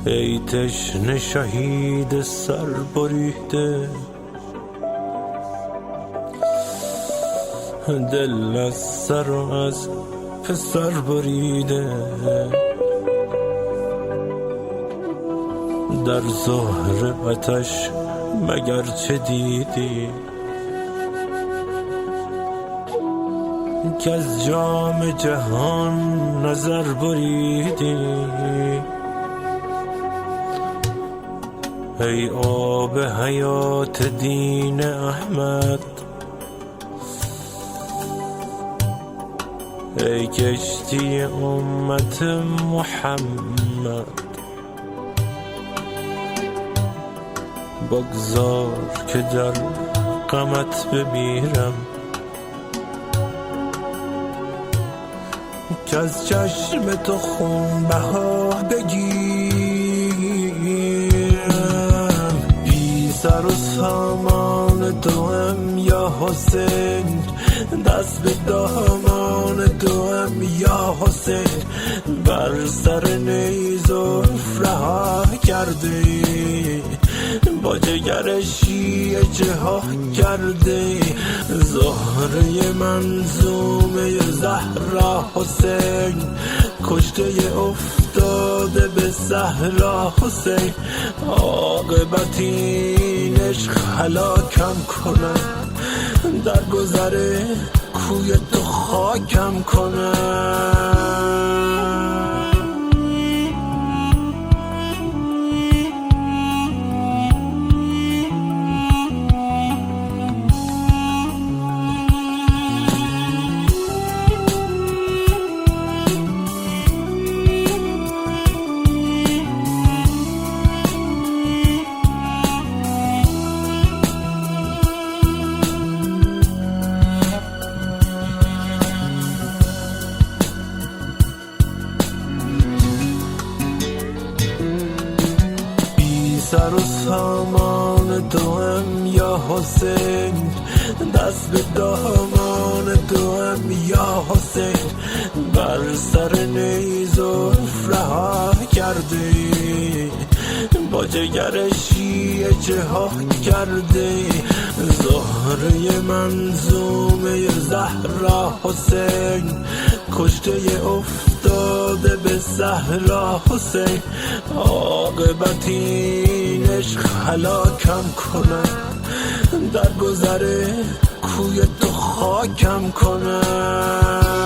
ای تشنه شهید سر بریده، دل از سر و از پسر بریده، در زهر آتش مگر چه دیدی که از جام جهان نظر بریدی؟ ای آب حیات دین احمد، ای کشتی امت محمد، بگذار که در غمت بمیرم، که از چشم تو خون بها بگیرم. بی سر و سامان تو هم یا حسین، دست به دامان تو هم یا حسین، بر سر نیزلف رها کرده، با جگر شیعه جها کرده، زهره منظومه زهرا حسین، کشته افتاده به صحرا حسین، عاقبت این عشق هلاکم کنم، در گذر کوی تو خاکم کنم. سر و سامان تو هم یا حسین، دست به دامان تو هم یا حسین، بر سر نیزلف رها کرده، با جگر شیعه جها کرده، زهره منظومه زهرا حسین، کشته افتاده به صحرا حسین، عاقبت این عشق هلاکم کنم، در گذر کوی تو خاکم کنم.